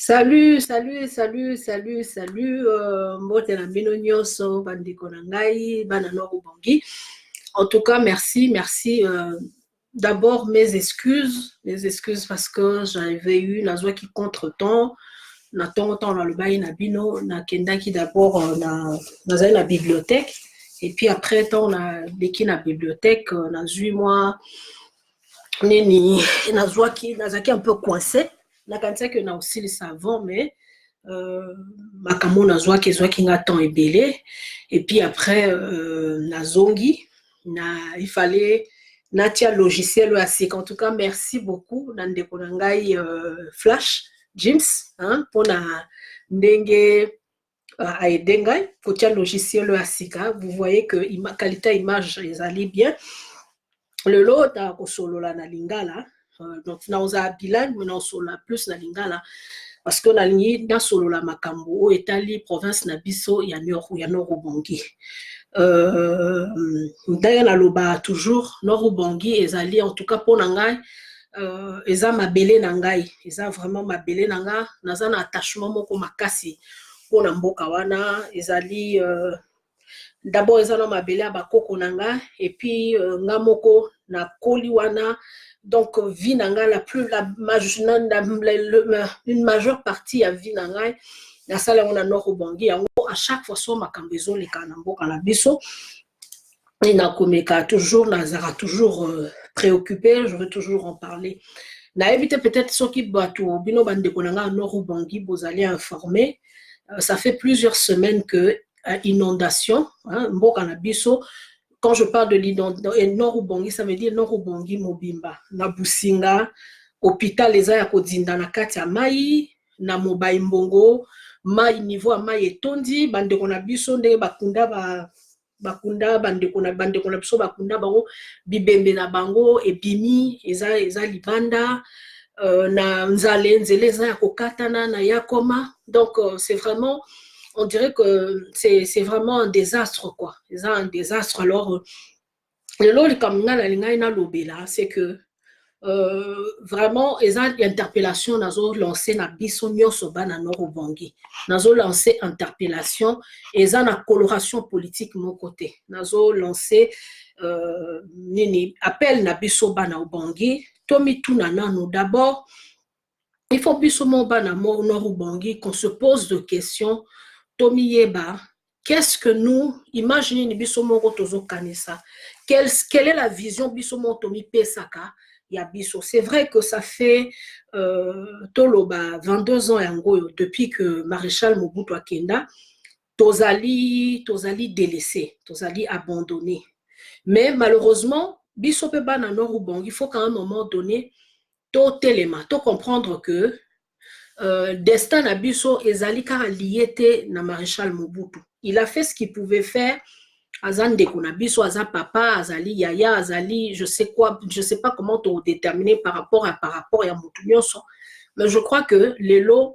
Salut, salut, salut, salut, salut. Mbote na bino nyonso, bandeko na ngai, bana no Rubangi. En tout cas, merci, merci. D'abord, mes excuses parce que j'avais eu la joie qui contre-temps. Na temps dans le bail na bino, na kenda qui d'abord dans la bibliothèque. Et puis après, temps na beki na bibliothèque, na 8 mois, nini, na joie qui, na zaki un peu coincé. Na kanisa que na aussi le savon, mais makambo na joie qui nga temps ebélé. Et puis après, na zongi, il fallait natia logiciel asik. En tout cas, merci beaucoup nandeko na ngai Flash James hein, pour na ndenge aide ngai kotia logiciel asika. Vous voyez que qualité image ezali bien. Le lot ta kosolola na lingala. Donc na oza bilingue mais na solola plus na lingala parce que na lingi na solola makambo etali province na biso ya Nord Ubangi. D'ailleurs na loba toujours Nord Ubangi ezali en tout cas pour ngai eza mabele na ngai, eza vraiment mabele na nga, naza na attachement moko makasi pour na mboka wana ezali d'abord eza na mabele ya bakoko na nga et puis nga moko na koli wana. Donc, vie nanga une majeure partie à vie nanga na sala on a Nord Ubangi à chaque fois so makambezo le kanambo kana biso et na komeka toujours nazara toujours préoccupé, je veux toujours en parler. Na éviter peut-être ceux qui bato bino bande konanga Nord Ubangi bozali informer. Ça fait plusieurs semaines que inondation hein, mboka na biso. Quand je parle de l'inondation, Nord Ubangi, ça veut dire Nord Ubangi Mobimba. Na Businga, hôpital les aya kodinda na kati ya mai, na Mobai Mbongo, mai niveau ya mai etondi, bandeko na biso nde bakunda bandeko na biso bakunda bango bibembe na bango ebimi eza libanda na nzale nzele eza ya kokatana na yakoma. Donc c'est vraiment on dirait que c'est vraiment un désastre, quoi. C'est un désastre. Alors, c'est que vraiment, ils ont une interpellation, ils ont lancé na biso nyosoba na Nord Ubangi. Ils ont lancé interpellation, ils ont une coloration politique de mon côté. Ils ont lancé appel na biso ba na Ubangi. Tomi tunana nous d'abord. Il faut biso mo ba na Nord Ubangi qu'on se pose de questions. Tomi yeba, qu'est-ce que nous, imaginez biso moko tozo kanisa, quelle est la vision biso mo Tomi pesaka ya biso. C'est vrai que ça fait toloba 22 ans yango depuis que Maréchal Mobutu Akenda tozali délaissé, tozali abandonné. Mais malheureusement, biso pe ba na Nord Ubangi, il faut qu'à un moment donné to telema, to comprendre que destin Abisso ezali kara lié na Maréchal Mobutu. Il a fait ce qu'il pouvait faire. Azan deko na biso, aza papa, azali yaya, azali je sais quoi, je sais pas comment te déterminer par rapport à Mobutu nyonso. Mais je crois que Lelo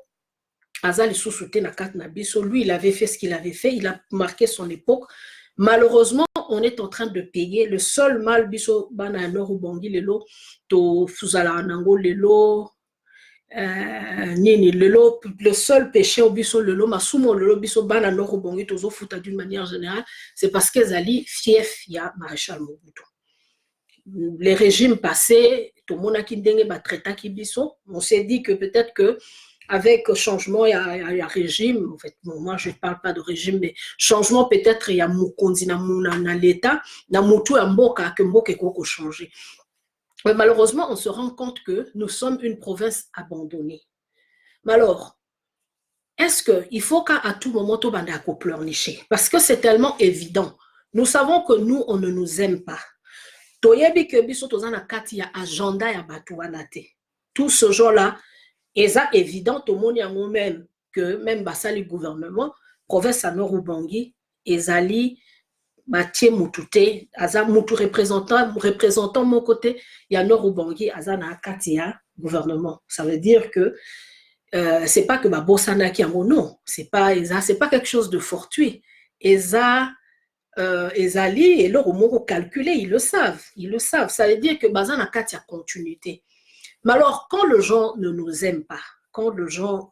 azali sous-souté na kat na biso, lui il avait fait ce qu'il avait fait, il a marqué son époque. Malheureusement, on est en train de payer le seul mal biso bana Nord Ubangi Lelo to fuzala nango Lelo le seul péché au biso lelo masumo lelo biso bana Nord Ubangi tozo futa d'une manière générale, c'est parce que zali fief ya Maréchal Mobutu. Les régimes passés, tout le monde a qui ndenge ba traita ki biso, on s'est dit que peut-être que avec changement il y a régime, en fait bon, moi je ne parle pas de régime mais changement peut-être il y a mukonzi na l'état na mutu ya mboka que mboka eko changer. Mais malheureusement, on se rend compte que nous sommes une province abandonnée. Mais alors, est-ce qu'il faut qu'à tout moment, tout bande à pleurnicher? Parce que c'est tellement évident. Nous savons que nous, on ne nous aime pas. Toyebi que biso tozana kati ya agenda ya batuanate. Tout ce genre-là, est évident au monde même que même basali gouvernement, province à Nord Ubangi, ezali Mathieu Moutouté, Aza Moutou représentant mon côté, il y a Nord Ubangi, Aza na Katia, gouvernement. Ça veut dire que c'est pas que ma bossana qui a mon nom, c'est pas quelque chose de fortuit. Ezali et leur mot calculé, ils le savent. Ça veut dire que Baza na Katia continuité. Mais alors, quand les gens ne nous aiment pas, quand les gens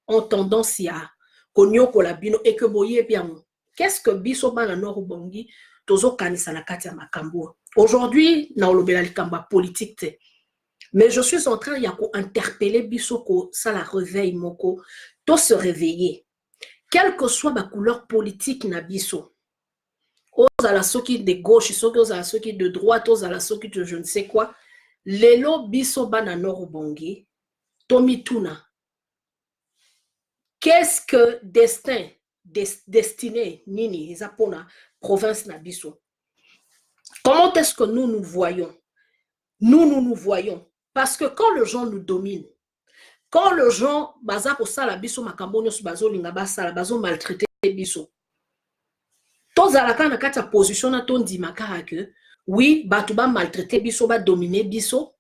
ont tendance à konyoko la bino et que boye bien. Qu'est-ce que biso bana nord bongi tozo kanisa na kati ya makambo. Aujourd'hui, na olobela likamba politique te. Mais je suis en train d'interpeller biso ko ça la réveille moko, to se réveiller. Quelle que soit ma couleur politique na biso. Ozala soki de gauche, soki ozala soki de droite, ozala soki de je ne sais quoi. Lelo biso bana nord bongi, tomituna. Qu'est-ce que destin, destiné, nini, ezapona, province na biso? Comment est-ce que nous voyons? Nous voyons. Parce que quand les gens nous dominent, quand les gens, baza ko sala biso makambo nyoso bazo linga basala, bazo maltraiter biso. Tozalaka na kati ya position na tondi makara que, oui, batu ba maltraiter biso, ba dominer biso,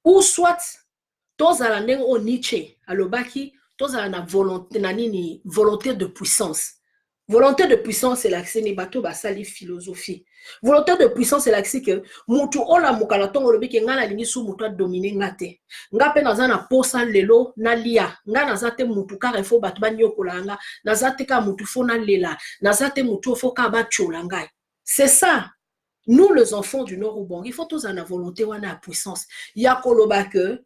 ou soit, tozala ndenge o Nietzsche, alobaki, tozala na volonté, na nini, volonté de puissance. Volonté de puissance, c'est l'accès ni bateau basali philosophie. Volonté de puissance, c'est l'accès que mutu ola mukalaton olobi ke ngana lingi su mutu dominer ngate. Nga pe naza na posa lelo na lia. Nga nazate mutu karefo batu banyokola nga. Nazate ka mutu fo na lela. Nazate mutu fo ka ba chola ngai. C'est ça. Nous, les enfants du Nord Ubangi, il faut tous en la volonté ou en la puissance. Yakoloba que,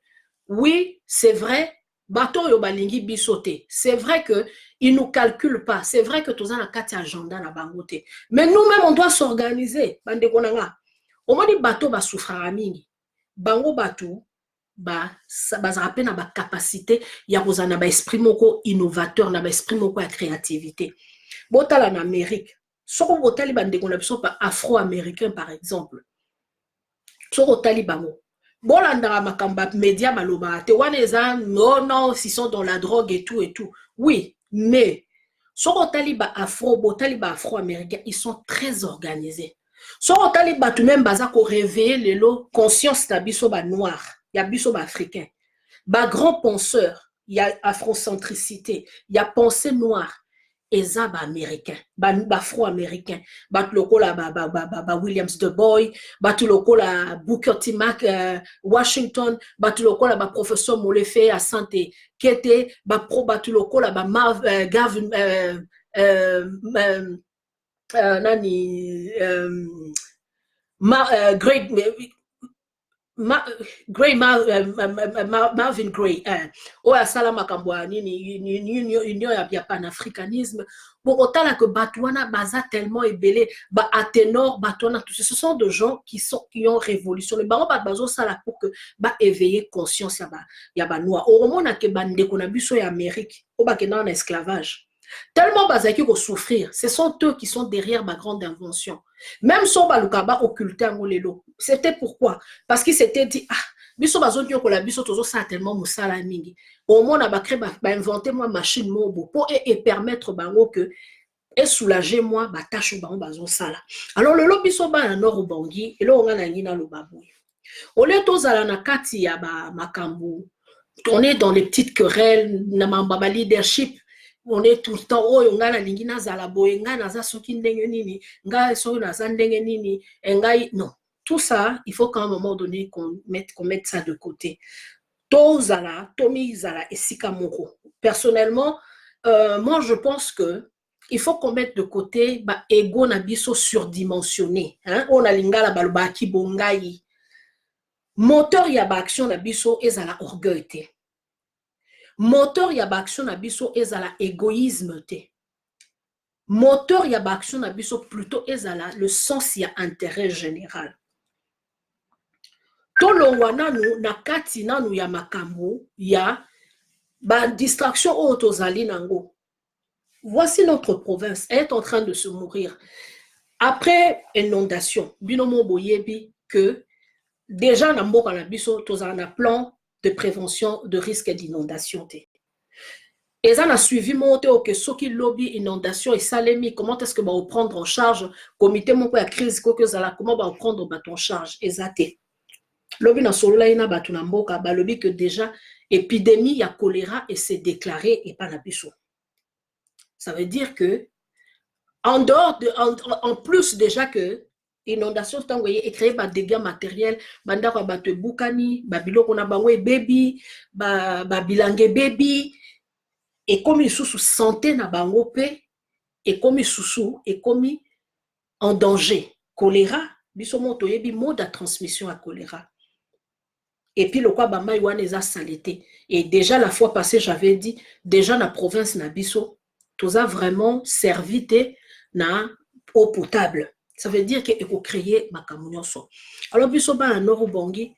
oui, c'est vrai, bateau yo balingi bisoté. C'est vrai que ils nous calculent pas. C'est vrai que tous en la carte agenda na bangote. Mais nous-mêmes, on doit s'organiser. Bande konanga. Au moins di bateau ba souffrira mingi. Bango bateau ba rappelle na ba capacité ya kozana ba esprit moko innovateur na ba esprit moko ya créativité. Botala en Amérique. Soko botali bande konanga biso pa afro-américain par exemple. Soko tali bango. Bon, là, makamba média maloba te wana non, s'ils sont dans la drogue et tout. Oui, mais soko taliba afro-américains, ils sont très organisés. Soko taliba tout même baza ko réveiller lelo conscience na biso ba noir, ya biso ba africain. Ba grand penseur, il y a afrocentricité, il y a pensée noire. Eza ba américain, ba afro-américain, ba lokola ba Williams de Boy, ba lokola Booker T. Mac Washington, ba lokola ba professeur Molefe à santé kete, ba lokola ba Gavin nani Great Marvin Gray, oya sala makambo nini union ya panafricanisme pour autant que batouana baza tellement ébélé ba aténor batouana tout ce sont de gens qui ont révolutionné ba bazo sala pour que ba éveiller conscience ya ba noir au moment que bande ko na biso ya Amérique o ba kena en esclavage. Tellement bazaki ko souffrir, ce sont eux qui sont derrière ma grande invention. Même son balukaba occulté en lelo. C'était pourquoi? Parce qu'il s'était dit, ah, biso bazon yo ko la biso tozo sa tellement musala mingi. Au moins na ba créer ba inventer moi machine mobo pour et permettre bango que et soulager moi ba tâche bango bazon sala. Alors le biso ba na nord ubangi et là on a ngina lo babu. Au lieu tozala na kati ya ba makambu. On est dans les petites querelles na mamba leadership. On est tout le temps, oh, on a la lingina zalabo, on a la soki ndenge nini, nga so na ndenge nini, non. Tout ça, il faut qu'à un moment donné qu'on mette ça de côté. To zala, tomi zala et sikamoko. Personnellement, moi je pense que il faut qu'on mette de côté ba ego na biso surdimensionné. Hein? On a lingala baluba ki bongai. Moteur ya ba action na biso ezala orgueil te. Moteur ya ba action na biso ezala égoïsme te. Moteur ya ba action na biso plutôt ezala le sens ya intérêt général. Tolongwa nanu na kati nanu ya makambo ya ba distraction o tozali nango. Voici notre province, elle est en train de se mourir. Après inondation, binomo boyebi que déjà na mboka na biso tozala na plan de prévention de risque d'inondation. Et ça a suivi monter au que ceux qui lobby inondation et salemi, comment est-ce que va prendre en charge comité mon la crise comment va prendre en charge exacté. Lobby na solo là ina batu na mboka ba lobby que déjà épidémie ya choléra et c'est déclaré et pas na biso. Ça veut dire que en dehors de en plus déjà que inondation tango est créé par dégâts matériels bandako batu bukani ba biloko na bango baby ba bilange baby et comme sous santé na bango pe et comme sous et comme en danger choléra biso moto yebi mode de transmission à choléra. Et puis le quoi bama yuan eza saleté. Et déjà la fois passée j'avais dit déjà la province na biso tous a vraiment servi na eau potable. Ça veut dire que eko créer makamunyo so. Alors biso ba na nord bongi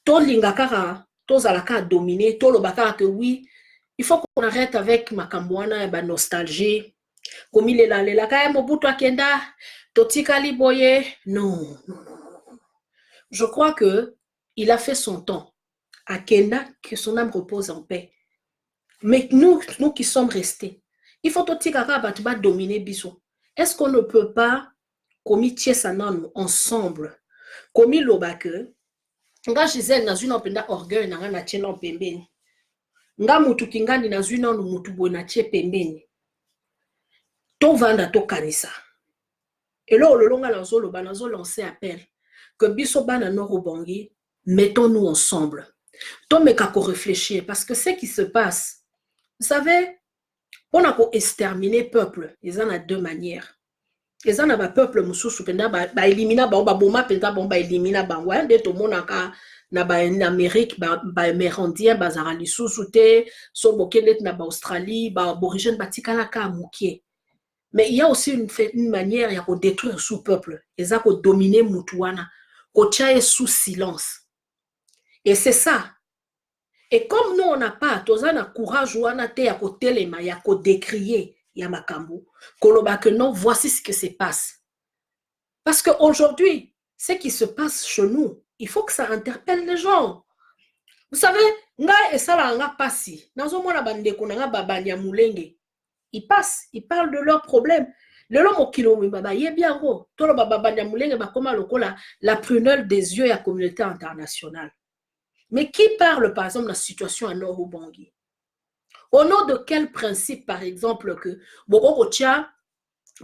to linga kaka to zalaka dominer to lo bakara que oui il faut qu'on arrête avec makamwana et ba nostalgie comme il est là la kaya mobutu akenda totika liboye non. Je crois que il a fait son temps à Kenda, que son âme repose en paix. Mais nous qui sommes restés, il faut totika kaka dominer biso. Est-ce qu'on ne peut pas comiter ça ensemble comme il lo que nga Gisèle na zuna penda orgueil na na tiena pembeni nga mutu kingani na zuna no mutu bona tie pembeni to vanda to kanisa et là le longa la zolo banazo lancer appel que biso bana no robongi mettons-nous ensemble to meka ko réfléchir parce que ce qui se passe vous savez on a ko exterminer peuple ils en a deux manières. Les en a peuple mususu penda ba elimina ba boma penda ba elimina ba wa de to monaka na ba en Amérique ba amérindien ba zara lisusu te so bokelet na ba Australie ba aborigène batikala ka mukie. Mais il y a aussi une manière ya ko détruire sous peuple eza ko dominer mutuana ko chae sous silence. Et c'est ça. Et comme nous on n'a pas tozana courage wana te ya ko telema ya ko décrier Yamakambo, Koloba que non, voici ce qui se passe. Parce qu'aujourd'hui, ce qui se passe chez nous, il faut que ça interpelle les gens. Vous savez, nga et ça là nga passi. Nazo mona bande konanga babanya mulenge. Ils passent, ils parlent de leurs problèmes. Le long au kilo baba bien gros. Tolo babanya mulenge ba koma lokola la prunelle des yeux à la communauté internationale. Mais qui parle par exemple de la situation à Nord-Ubangi? Au nom de quel principe, par exemple, que il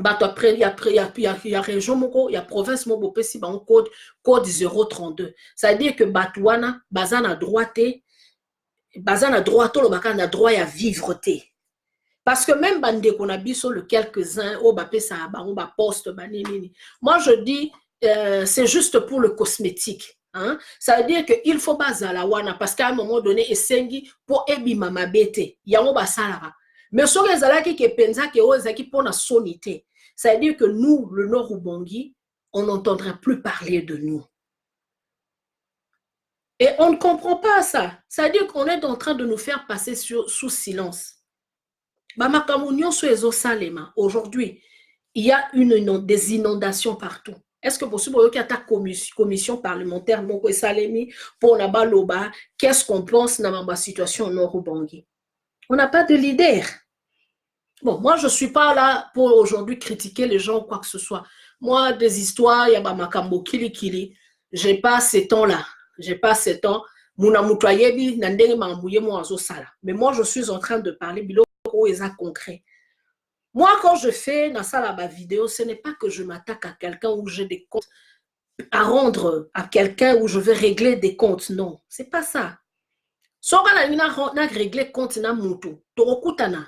y a région, il y a province, il y a code 032. Ça veut dire que Batouana, Bazan a droit, le droit à vivre. Parce que même bande qu'on a biso le quelques-uns, poste, moi je dis, c'est juste pour le cosmétique. Hein? Ça veut dire qu'il faut baser la wana parce qu'à un moment donné, esengi pour ebi mama bete, yango basalara. Mais sur les alaki qui pensa que ozaki pour la sonité, ça veut dire que nous, le Nord Ubangi, on n'entendra plus parler de nous. Et on ne comprend pas ça. Ça veut dire qu'on est en train de nous faire passer sous silence. Aujourd'hui, il y a des inondations partout. Est-ce que possible qu'il y a ta commission parlementaire pour Nabaloba, qu'est-ce qu'on pense dans la situation au Nord-Ubangi? On n'a pas de leader. Bon, moi, je ne suis pas là pour aujourd'hui critiquer les gens ou quoi que ce soit. Moi, des histoires, il y a Makambo Kili. Je n'ai pas ces temps-là. Je n'ai pas ces temps. Mais moi, je suis en train de parler concret. Moi, quand je fais dans ça vidéo, ce n'est pas que je m'attaque à quelqu'un où j'ai des comptes à rendre à quelqu'un où je veux régler des comptes. Non, c'est pas ça. Si on a réglé compte na mutu, torokutana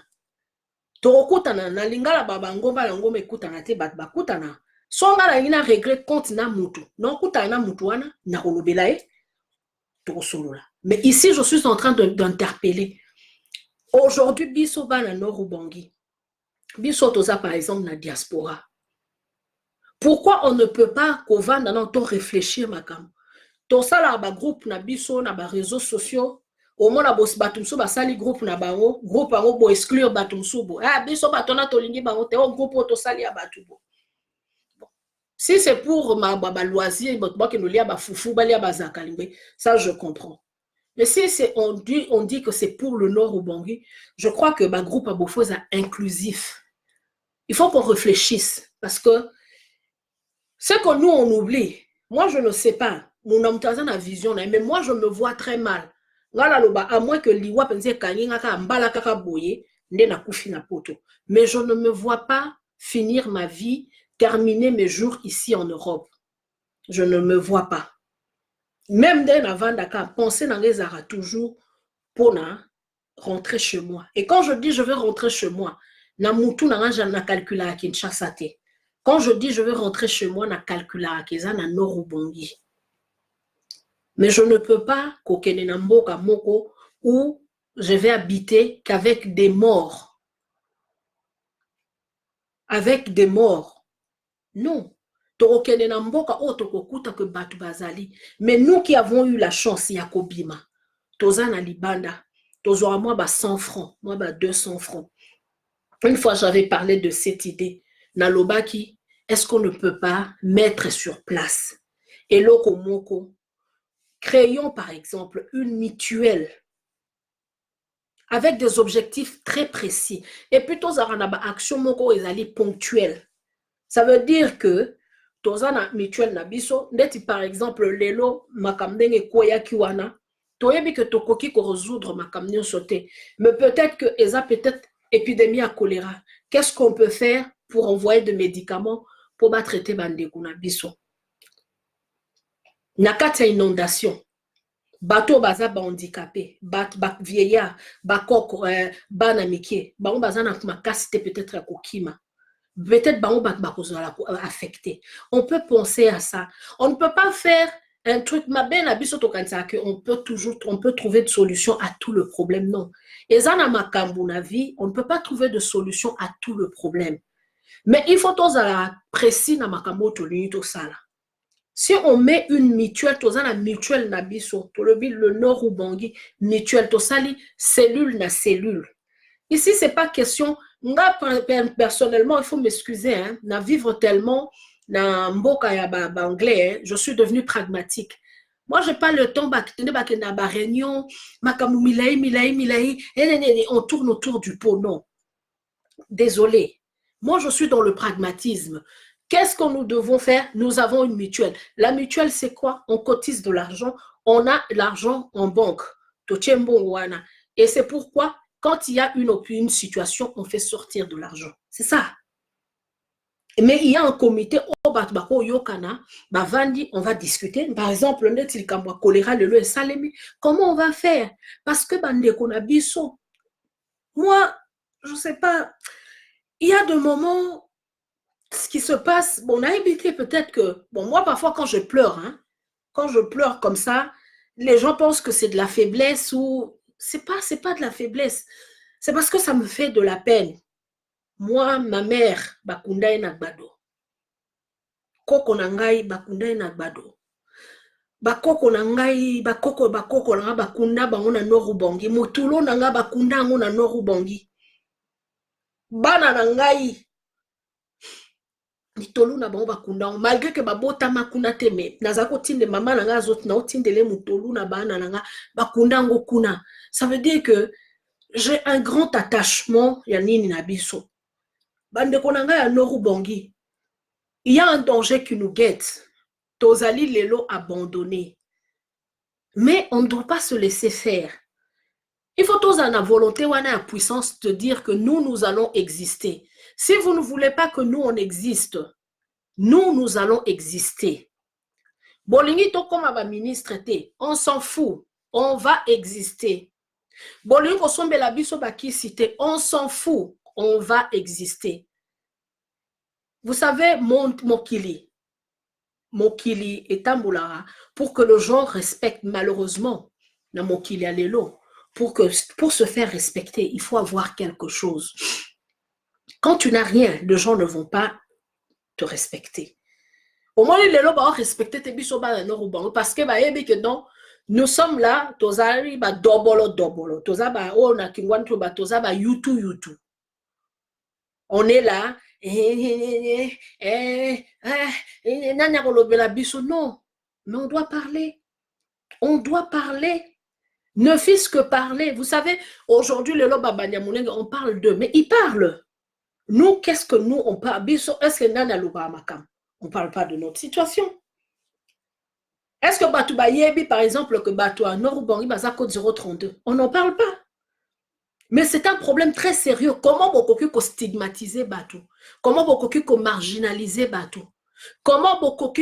na lingala babangomba langoma ekutana te bat bakutana. Si on a réglé compte na mutu, non kutana mutu wana na kolobela e torosolola. Mais ici, je suis en train d'interpeller. Aujourd'hui, biso bana Nord-Ubangi. Biso toza par exemple la diaspora. Pourquoi on ne peut pas qu'on va dans ton réfléchir makam? Ton sala ba groupe na biso na ba réseaux sociaux. Au moins la boss batumso ba sali groupe na bango, groupe bango bo exclure batumso bo. Ah biso batona to lingi bango te o groupe to sali ya batubo. Si c'est pour ma loisir, moi que nous lia ba foufou ba lia ba zakalingbe, ça je comprends. Mais si on dit que c'est pour le Nord-Ubangi, je crois que ma groupe a beau faire inclusif. Il faut qu'on réfléchisse parce que ce que nous on oublie, moi je ne sais pas, nous n'avons pas la vision, mais moi je me vois très mal. À moins que liwa pense kanyinga mbala kaka boye nde na kufi na poto. Mais je ne me vois pas finir ma vie, terminer mes jours ici en Europe. Je ne me vois pas. Même dès avant d'aka penser dans les arts toujours pour na rentrer chez moi. Et quand je dis je vais rentrer chez moi, na mutu na na calcula à Kinshasa te. Quand je dis je vais rentrer chez moi, na calcula à Keza na Norubongi. Mais je ne peux pas kokene na mboka moko où je vais habiter qu'avec des morts. Avec des morts. Non. Tokokene na mboka o tokokuta que batu bazali. Mais nous qui avons eu la chance ya kobima, toza na libanda, tozora moi ba 100 francs, moi ba 200 francs. Une fois j'avais parlé de cette idée. Na lobaki, est-ce qu'on ne peut pas mettre sur place? Et loko moko, créons par exemple une mutuelle avec des objectifs très précis. Et puis, tous les actions moko ezali ponctuelles. Ça veut dire que tous les mutuelle nabiso, neti par exemple lelo makamdenge koya kiwana, toyebi que tokoki ko résoudre makamnyo sauté. Mais peut-être que eza peut-être épidémie à choléra. Qu'est-ce qu'on peut faire pour envoyer des médicaments pour ba traiter bandeko nabiso? Nakata inondation. Bateau baza ba handicapé, ba vieillard, ba koko, bana mikie, ba on baza na makasite peut-être à kokima. Peut-être ba on ba affecté. On peut penser à ça. On ne peut pas faire un truc ma ben abiso to kanisa que on peut trouver de solution à tout le problème, non. Et ça na makambu na vie, on ne peut pas trouver de solution à tout le problème. Mais il faut tous la précis na makambo to l'unito sala. Si on met une mutuelle, tu as la mutuelle nabiso, le Norubongi, mutuelle, tu as cellule na cellule. Ici, ce n'est pas question, moi personnellement, il faut m'excuser, hein, na vivre tellement, na mboka ya anglais, hein, je suis devenue pragmatique. Moi, je n'ai pas le temps, na réunion, on tourne autour du pot, non. Désolé. Moi, je suis dans le pragmatisme. Qu'est-ce que nous devons faire? Nous avons une mutuelle. La mutuelle, c'est quoi? On cotise de l'argent. On a l'argent en banque. Et c'est pourquoi, quand il y a une situation, on fait sortir de l'argent. C'est ça. Mais il y a un comité, on va discuter. Par exemple, comment on va faire? Parce que moi, je ne sais pas, il y a des moments, ce qui se passe, bon, on a évité peut-être que, bon, moi parfois quand je pleure, hein, quand je pleure comme ça, les gens pensent que c'est de la faiblesse ou c'est pas de la faiblesse, c'est parce que ça me fait de la peine. Moi, ma mère, bakunda enagbado, koko nangai bakunda enagbado, bakoko nangai bakoko nanga bakunda bango na Norubongi, mutulo nanga bakunda ngo na Norubongi, bana nangai mitolu na bango bakunda malgré que babota makuna teme nazako tinde mama nanga azoti na otindele mutolu na bana nanga bakunda ngo kuna. Ça veut dire que j'ai un grand attachement ya nini na biso bande konanga ya Norubongi. Il y a un danger qui nous guette. Tozali lelo abandonné. Mais on ne doit pas se laisser faire. Il faut tous en la volonté ou en la puissance de dire que nous allons exister. Si vous ne voulez pas que nous, on existe, nous allons exister. Bolingi to comme ma ministre était, on s'en fout, on va exister. Bolingi ko sombe la biso baki cité, on s'en fout, on va exister. Vous savez, Mokili et Tambulara, pour que le genre respecte malheureusement, na Mokili alelo, pour se faire respecter, il faut avoir quelque chose. Quand tu n'as rien, les gens ne vont pas te respecter. Au moins, les gens vont respecter tes bisoba parce que non, nous sommes là, tozari ba dobolo, tozaba o na kingwantu ba tozaba yutu. On est là, non, mais on doit parler. On doit parler. Ne fût-ce que parler. Vous savez, aujourd'hui, les Lobabanyamouling, on parle d'eux, mais ils parlent. Nous, qu'est-ce que nous, on parle? Est-ce que Nana Lubamakam? On ne parle pas de notre situation. Est-ce que Batou Bayebi, par exemple, que Batou à Norubongi, Bazako 032? On n'en parle pas. Mais c'est un problème très sérieux. Comment beaucoup ko stigmatiser Batou? Comment beaucoup ko marginaliser Batou? Comment beaucoup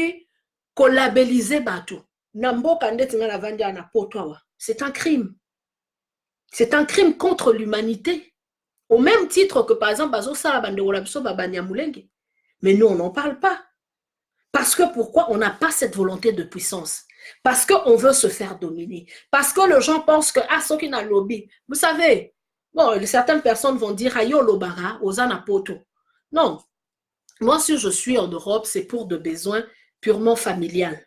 ko labelliser Batou? Nambo kande tinga la vandia na potwa. C'est un crime. C'est un crime contre l'humanité. Au même titre que, par exemple, mais nous, on n'en parle pas. Parce que pourquoi on n'a pas cette volonté de puissance? Parce qu'on veut se faire dominer. Parce que les gens pensent que, ah, ce qui n'a lobby. Vous savez, bon, certaines personnes vont dire, ayo lobara, osana poto. Non. Moi, si je suis en Europe, c'est pour des besoins purement familiales.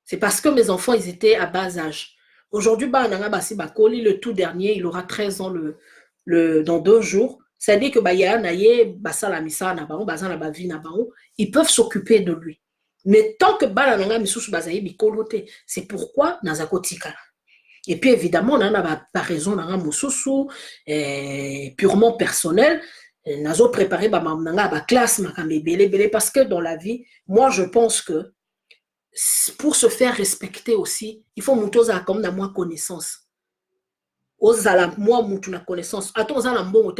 C'est parce que mes enfants, ils étaient à bas âge. Aujourd'hui, le tout dernier, il aura 13 ans dans 2 jours. C'est-à-dire que ils peuvent s'occuper de lui. Mais tant que c'est pourquoi Nazakotika. Et puis évidemment, on a pas raison purement personnel. Nazo préparé ma classe parce que dans la vie, moi je pense que pour se faire respecter aussi, il faut monter comme dans moi connaissance. Moi, la connaissance. Attends,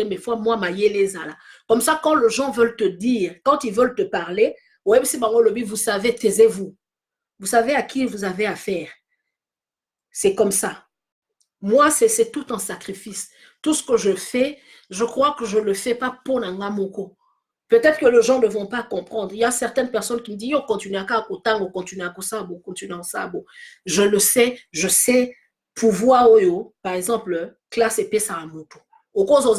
mais fois moi, comme ça, quand les gens veulent te dire, quand ils veulent te parler, vous savez, taisez-vous. Vous savez à qui vous avez affaire. C'est comme ça. Moi, c'est tout un sacrifice. Tout ce que je fais, je crois que je ne le fais pas pour Nangamoko. Peut-être que les gens ne vont pas comprendre. Il y a certaines personnes qui me disent, on continue à Kotango, continue à Kosabo, continue à Sabo. Je le sais, je sais pouvoir, par exemple, classe épée ça à moto. Au cause aux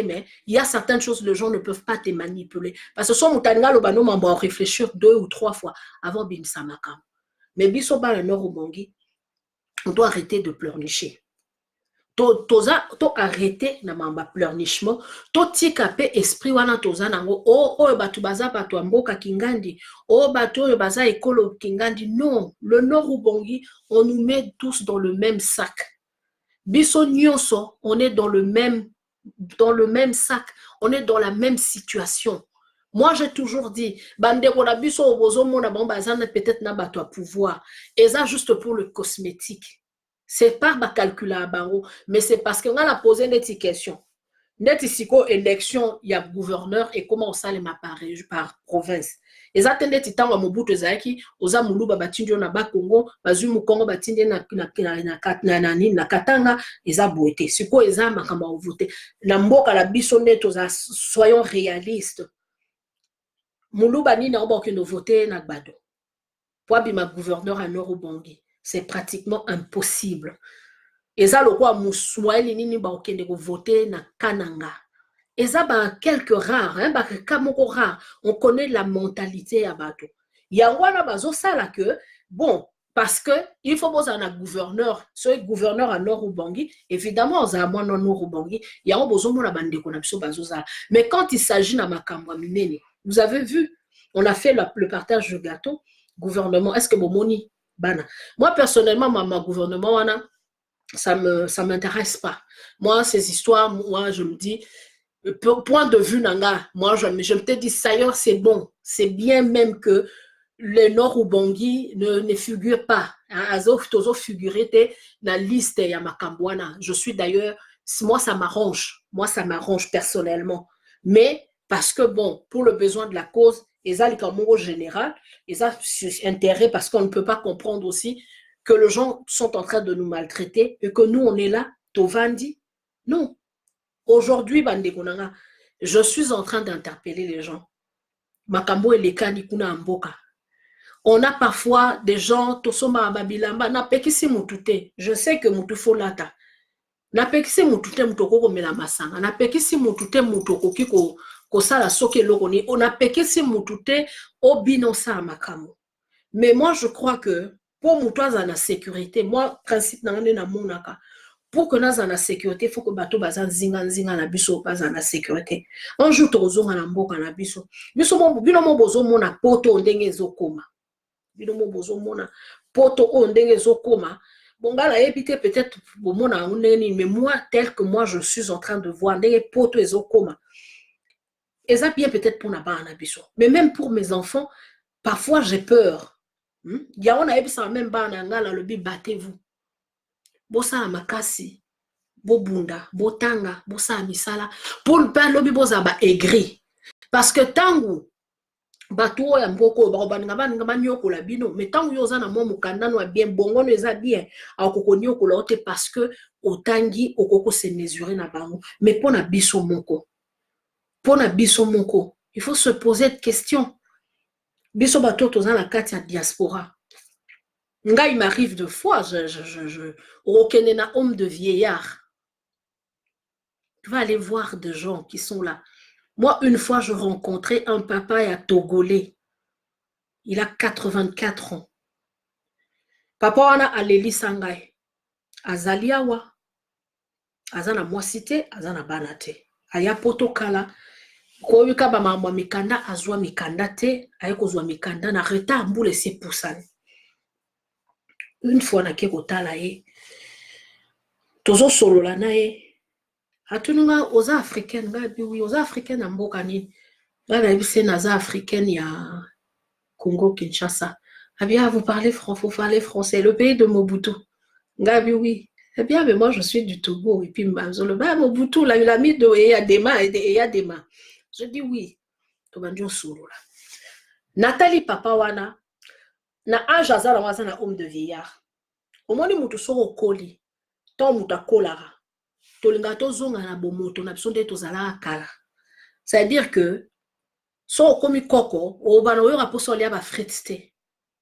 mais il y a certaines choses, les gens ne peuvent pas te manipuler. Parce que son moutanga, le banon, on va réfléchir 2 ou 3 fois avant Bim Samakam. Mais biso ba la nord on doit arrêter de pleurnicher. To arrêter na mamba pleurnichement, to tikape esprit wana toza nango o batu baza batu amboka kingandi, o batu baza ekolo kingandi. Non, le nord Ubongi, on nous met tous dans le même sac. Biso nyonso, on est dans le même sac, on est dans la même situation. Moi, j'ai toujours dit, bandeko na biso obozo mona bazana peut-être na batu à pouvoir, et ça juste pour le cosmétique. C'est pas ma calcul à Bango, mais c'est parce qu'on a posé une question. Net ici, élection, il y a gouverneur et comment on s'allait par province. Et ça, t'es dit, tant à Mobutu Zaki, aux amoulou, babatindio na Bakongo, bazumu Kongo, batindé na Katanga, et ça boité. C'est quoi, et ça, ma kama voté. Namboka la bisonnette, soyons réalistes. Moulou bani na oboki no voté na Bado. Poabi ma gouverneur à Nord-Ubangi. C'est pratiquement impossible. Et ça, le roi Moussouli nini ba okende ko voter na Kananga. Et ça, quelques rares, rares, on connaît la mentalité à Bato. Il y a un bazo ça là que, bon, parce que il faut que un gouverneur, ce gouverneur à Nord-Ubangi, évidemment, on a moins Nord-Ubangi, il y a un besoin de la bande de connexion bazo ça. Mais quand il s'agit de Makambwa Minene, vous avez vu, on a fait le partage du gâteau, gouvernement, est-ce que Bomoni Bana. Moi, personnellement, ma gouvernement, ça m'intéresse pas. Moi, ces histoires, moi, je me dis, point de vue, Nanga, moi, je me dis, ça y est, c'est bon. C'est bien même que le Nord-Ubangi ne figure pas. Azof tozo figuré dans la liste ya Makambwana. Je suis d'ailleurs, moi, ça m'arrange. Moi, ça m'arrange personnellement. Mais, parce que, bon, pour le besoin de la cause, et ça, les général, et ça, c'est intérêt parce qu'on ne peut pas comprendre aussi que les gens sont en train de nous maltraiter et que nous, on est là, Tovandi. Non. Aujourd'hui, Bandekonanga, je suis en train d'interpeller les gens. Makambo et les Kanikuna Mboka. On a parfois des gens, Tosoma Babilamba, na pekisi mutute. Je sais que mutufo lata. Na pekisi mutute mutoko mela masanga. Na pekisi mutute mutoko kiko kosala soke loroni. On a pekisi mutute obino sa makamo. Mais moi, je crois que pour mutwaza na sécurité, moi, principe na na monaka. Pour que nous ayons la sécurité, il faut que bateau bazan zinga na biso bazan la sécurité. Un jour tozonga na mboka na biso. Biso bino bozo mona poto ndenge ezokoma. Bino bozo mona poto ndenge ezokoma. Bongala ebité peut-être bomona ndenge mais moi tel que moi je suis en train de voir ndenge poto ezokoma. Et ça bien peut-être pour na bana biso. Mais même pour mes enfants, parfois j'ai peur. Il y a on a ebisa même bana ngala le bi battez-vous. Bosa makasi, bobunda, botanga, bosa misala, pour le pain lobi bosa ba aigri. Parce que tango, Bato ya mboko ba nyokola bino mais tant yo za na mo mukanda no bien bongo no eza bien akoko nyokola ote parce que otangi okoko se mesurer na bango mais pona biso moko il faut se poser de questions. Biso bato toza na kati ya diaspora nga il m'arrive de fois je okene na homme de vieillard. Tu vas aller voir des gens qui sont là. Moi une fois je rencontrais un papa à Togolais. Il a 84 ans. Papa wana aleli sangai. Azali awa. Azana mwasite, azana banate. Aya poto kala. Ko yuka ba mamwa mikanda azwa mikanda te, ayeko zwa mikanda na retard mbule se poussane. Une fois na keko tala ye. Tozo solola na ye. Atununga oza africaine nga bi oui, oza africaine mboka nini. Nga bise naza africaine ya Congo Kinshasa. Ah bien, vous parlez français, le pays de Mobutu. Gabi, oui. Eh bien, mais moi, je suis du Togo. Et puis, Mobutu, là, il a mis de Eyadema. Je dis oui. Nathalie Papa Wana, na âge azala waza na homme de vieillard. Au moins, mutu soro koli. Tant muta kolara. Tolinga tozonga na bomoto na bisonde tozala kala. C'est-à-dire que, so komi koko, o bano yo raposo liya ba frites.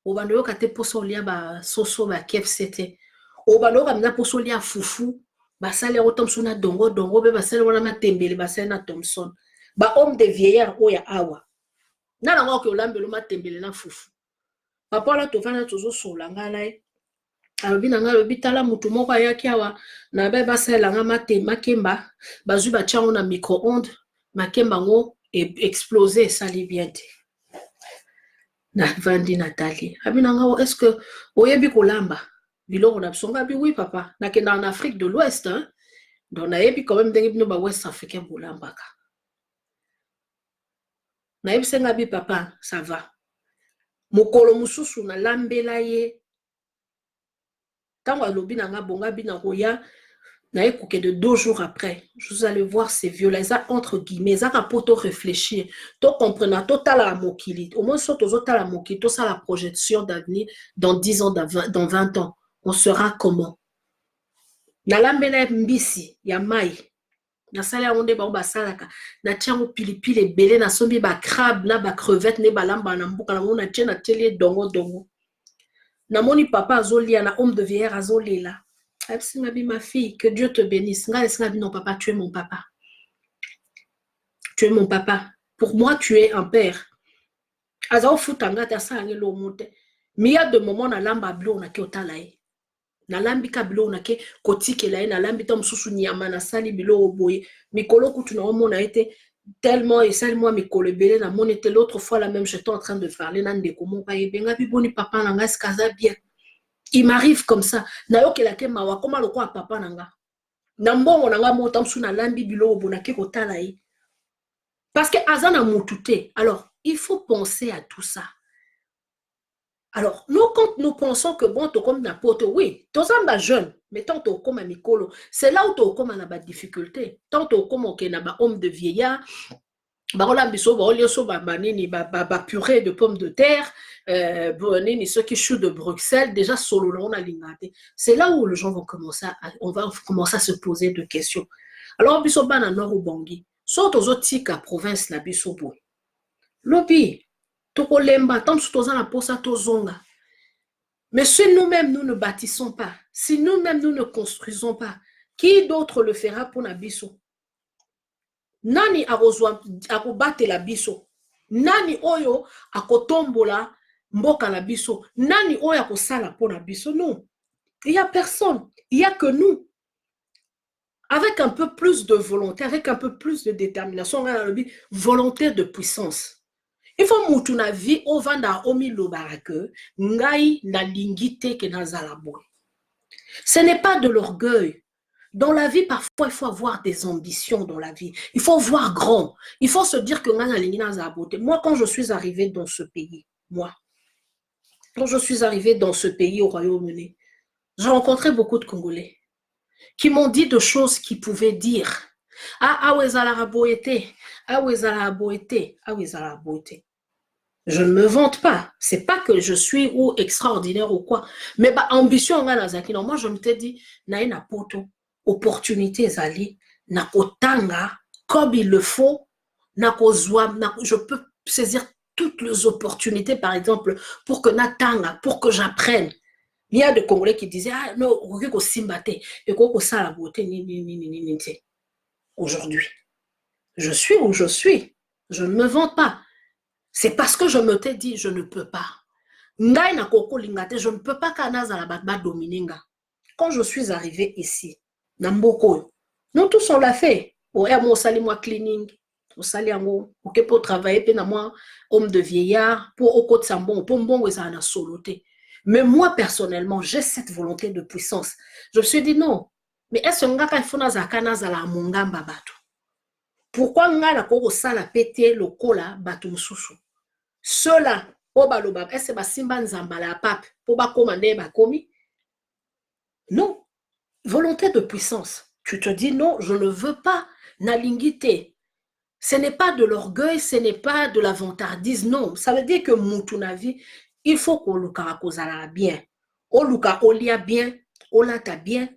Obando yo kate poso lia ba soso ba KFC. Obando ka mna poso lia fufu ba sale o Thomson na dongo be ba sale wana matembele ba sale na Thomson. Ba homme de vieillard oya awa. Na na ngoko olambelo matembele na fufu. Papa la tovana tozo sola ngala alobi na nga lobi tala mutu moko ayaki awa na be ba sale nga makemba bazu ba chango na micro-ondes makemba ngo exploser sali bien te. Na vandi Nathalie. Abinanga, est-ce que oyebi kolamba? Biloko na bisonga bi oui papa. Na kenda en Afrique de l'Ouest hein. Donc na yebi quand même dengi bino ba West africain bolambaka. Na yebi senga bi papa, ça va. Mokolo mususu na lambela ye. Tango alobi na nga bonga bina koya na écouté de 2 jours après, je vous allez voir ces violents entre guillemets, ça pour te réfléchir, tu comprends, total la mokili, au moins surtout la mokili, tout ça la projection d'avenir dans 10 ans, dans 20 ans, on sera comment? Na lambela mbisi ya mai, na sala onde ba ba salaka, na tiango pilipili belé na sombi ba crabe na ba crevette ne ba lamba na mbuka na mona tiena télé dongo. Na moni papa azolia na homme de vieillard azolela. Ma fille, que Dieu te bénisse. Non, papa, tu es mon papa. Tu es mon papa. Pour moi, tu es un père. Azao futanga ta sa ngelo mote. Mais il y a des moments na lamba blo na ke otalae. Na lambi ka blo na ke kotike la na lambi tom susu nyama na sali bilo oboye. Mikolo kutu na omo na été tellement et seulement mikolo belé na mon était l'autre fois la même j'étais en train de parler na ndeko mon pa yebenga bi boni papa na ngas kaza bien. Il m'arrive comme ça. Nayo ke la ke mawa koma loko papa nanga. Nambongo nanga motam su na lambi bilo bonake ko talae. Parce que azana mutute. Alors, il faut penser à tout ça. Alors, nous quand nous pensons que bon to comme n'importe oui, to samba jeune, mais tant to comme mikolo, c'est là où to comme na ba difficulté. Tant to comme ke na ba homme de vieillard, ba rola biso ba olio so ba banini ba purée de pommes de terre. Ni ceux qui chou de Bruxelles, déjà solo on a l'ingate. C'est là où les gens vont commencer on va commencer à se poser des questions. Alors biso bana nord bongi, soit aux autres province na biso boy. Lobi, toko lemba tant sotoza na posa tozonga. Mais si nous-mêmes nous ne bâtissons pas, si nous-mêmes nous ne construisons pas, qui d'autre le fera pour na biso? Nani akobate la biso? Nani oyo akotombola mboka na biso, nani oya ko sala po na biso? Non, il y a personne, il y a que nous. Avec un peu plus de volonté, avec un peu plus de détermination, volonté de puissance. Il faut mutu na vie au vanda omi lobarake, ngai na lingite ke na zalabo. Ce n'est pas de l'orgueil. Dans la vie, parfois, il faut avoir des ambitions dans la vie. Il faut voir grand. Il faut se dire que moi, quand je suis arrivée dans ce pays, quand je suis arrivée dans ce pays au Royaume-Uni, j'ai rencontré beaucoup de Congolais qui m'ont dit de choses qu'ils pouvaient dire. Ah, ah, ouais, zala boete. Ah, ouais, zala boete. Ah, ouais, zala boete. Je ne me vante pas. C'est pas que je suis ou extraordinaire ou quoi. Mais bah, ambition, moi, je me t'ai dit, na poto, opportunité, zali, na kotanga, comme il le faut, je peux saisir toutes les opportunités, par exemple, pour que natanga, pour que j'apprenne. Il y a des Congolais qui disaient, ah non, aujourd'hui. Je suis où je suis. Je ne me vante pas. C'est parce que je me t'ai dit, je ne peux pas. Ngai na koko lingate, je ne peux pas kanaza la batba domininga. Quand je suis arrivée ici, Namboko, nous tous on l'a fait. Moi, sali moi cleaning, au sali ango, ok pour travailler, pe na moi homme de vieillard, pour au côté sambon, pour bon ça na soloté. Mais moi personnellement, j'ai cette volonté de puissance. Je me suis dit non. Mais est-ce que ngaka ifuna za kanaza la mungamba bato? Pourquoi nga na koko sala pété le kola bato mususu? Ceux-là, est-ce que basimba nzamba la pape pour ba commander ba komi? Non. Volonté de puissance. Tu te dis non, je ne veux pas nalingité. Ce n'est pas de l'orgueil, ce n'est pas de la vantardise, non. Ça veut dire que mutunavi, il faut qu'on le carakozala bien. On le lia bien, on lata bien.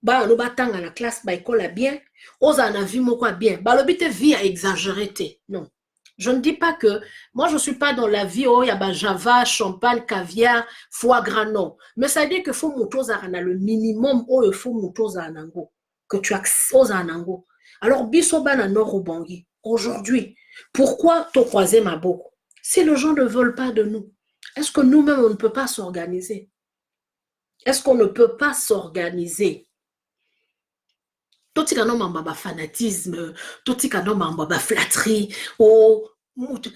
Ba no batanga la classe ba école bien. Oza na vie moko bien. Ba lobite vie à exagérer. Non. Je ne dis pas que, moi je ne suis pas dans la vie, oh, il y a java, champagne, caviar, foie gras, non. Mais ça veut dire que faut moutoza le minimum, oh, il faut moutoza anango, que tu accès anango. Alors, bisoba na norobangi, aujourd'hui, pourquoi te croiser ma boko? Si les gens ne veulent pas de nous, est-ce que nous-mêmes on ne peut pas s'organiser? Est-ce qu'on ne peut pas s'organiser? Totika no mamba ba fanatisme, totika no mamba ba flatterie, oh, mutu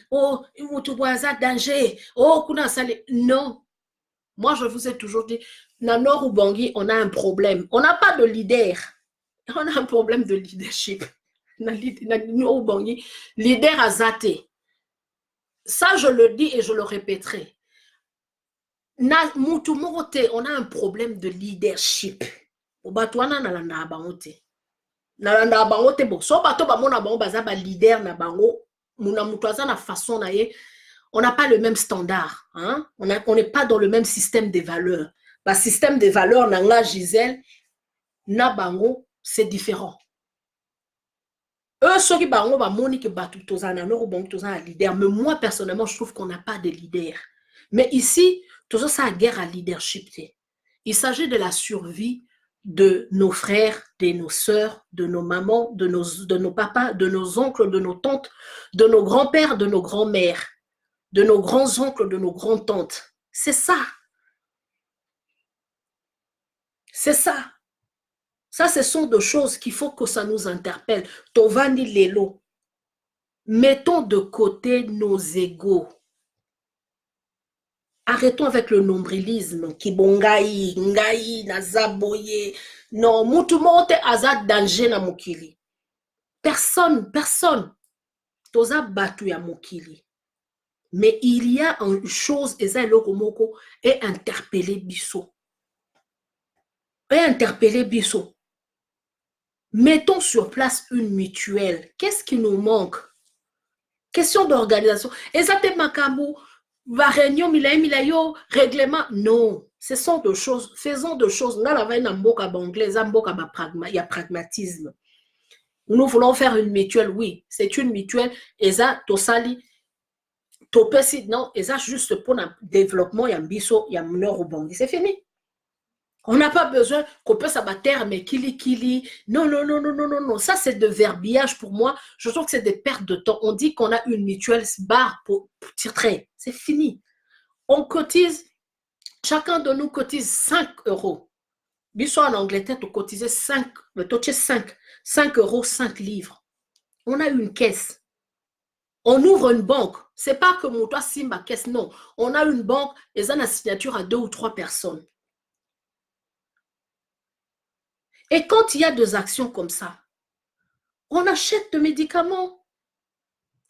boaza danger, oh, kuna sale. Non. Moi, je vous ai toujours dit, na Nord Ubangi, on a un problème. On n'a pas de leader. On a un problème de leadership. Na Nord Ubangi, leader a zaté. Ça, je le dis et je le répéterai. Na mutu morote, on a un problème de leadership. Obatwana na la na baote. Na bango te bon so bato ba mona bango baza ba leader na bango muna mutu aza na façon na ye on n'a pas le même standard hein on n'est pas dans le même système de valeurs ba système de valeurs na nga Gisèle na bango c'est différent eux ceux qui bango ba moni que batu tozana no bango tozana leader mais moi personnellement je trouve qu'on n'a pas de leader mais ici toujours ça guerre à leadership il s'agit de la survie de nos frères, de nos sœurs, de nos mamans, de nos papas, de nos oncles, de nos tantes, de nos grands-pères, de nos grands-mères, de nos grands-oncles, de nos grands-tantes. C'est ça. C'est ça. Ça, ce sont des choses qu'il faut que ça nous interpelle. Tovani Lelo. Mettons de côté nos égos. Arrêtons avec le nombrilisme. Kibongai, ngai, nazaboye. Non, mutu monte azad danger na mukili. Personne. Toza batu ya mukili. Mais il y a une chose, eza eloko moko, et interpeller biso. Mettons sur place une mutuelle. Qu'est-ce qui nous manque? Question d'organisation. Ezate makambu. Va réunion milayo règlement non ce sont deux choses faisons deux choses nga la vaina mboka banglaise mboka ba il y a pragmatisme nous voulons faire une mutuelle oui c'est une mutuelle eza tosali topesi non eza juste pour le développement ya biso ya Nord Ubangi c'est fini on n'a pas besoin qu'on peut s'abattre mais kili non ça c'est de verbiage pour moi je trouve que c'est des pertes de temps on dit qu'on a une mutuelle barre pour tirer c'est fini on cotise chacun de nous cotise 5 euros biso en Angleterre tu cotises 5 euros 5 livres on a une caisse on ouvre une banque c'est pas que mon toi simba caisse non on a une banque et ça a une signature à 2 ou 3 personnes. Et quand il y a des actions comme ça, on achète des médicaments.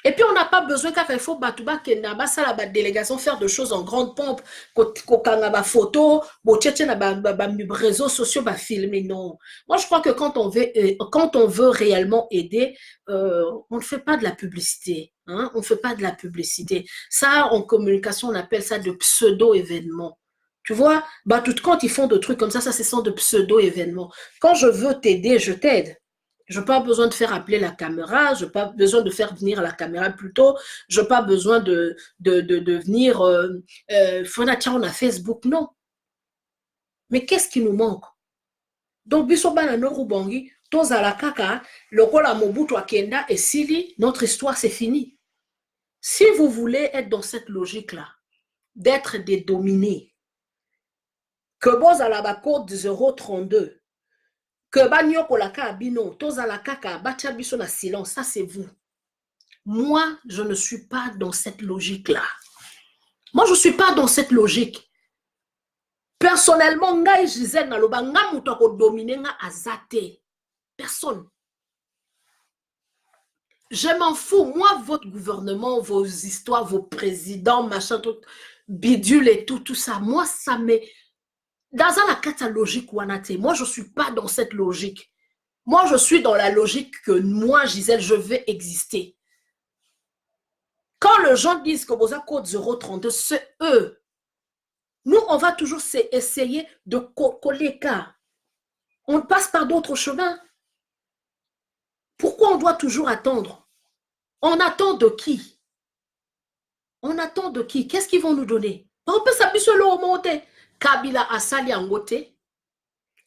Et puis, on n'a pas besoin qu'il faut batouba kenaba ça la délégation faire de choses en grande pompe, kokanga photo, réseaux sociaux, filmer. Non. Moi, je crois que quand on veut réellement aider, on ne fait pas de la publicité. Hein? On ne fait pas de la publicité. Ça, en communication, on appelle ça de pseudo-événements. Tu vois, quand ils font des trucs comme ça, ce sont de pseudo-événements. Quand je veux t'aider, je t'aide. Je n'ai pas besoin de faire appeler la caméra, je n'ai pas besoin de faire venir la caméra plus tôt, je n'ai pas besoin de venir, on a Facebook, non. Mais qu'est-ce qui nous manque? Donc, bisobana no rubangi, tozala kaka, lokola Mobutu akenda et Sili, notre histoire c'est fini. Si vous voulez être dans cette logique-là, d'être des dominés, que vous avez la code 032, que banyoko la ka abino, tozala kaka, batia biso na silence, ça c'est vous. Moi, je ne suis pas dans cette logique-là. Moi, je ne suis pas dans cette logique. Personnellement, ngai Gisèle naloba nga muto ko dominer nga azate. Personne. Je m'en fous. Moi, votre gouvernement, vos histoires, vos présidents, machin, tout, bidule et tout ça, moi, ça m'est... Dans la carte logique, moi, je ne suis pas dans cette logique. Moi, je suis dans la logique que moi, Gisèle, je vais exister. Quand les gens disent que vous avez code 032, c'est eux. Nous, on va toujours essayer de coller cas. On passe par d'autres chemins. Pourquoi on doit toujours attendre? On attend de qui? On attend de qui? Qu'est-ce qu'ils vont nous donner? On peut s'appuyer sur l'eau monter. Kabila a sali angote.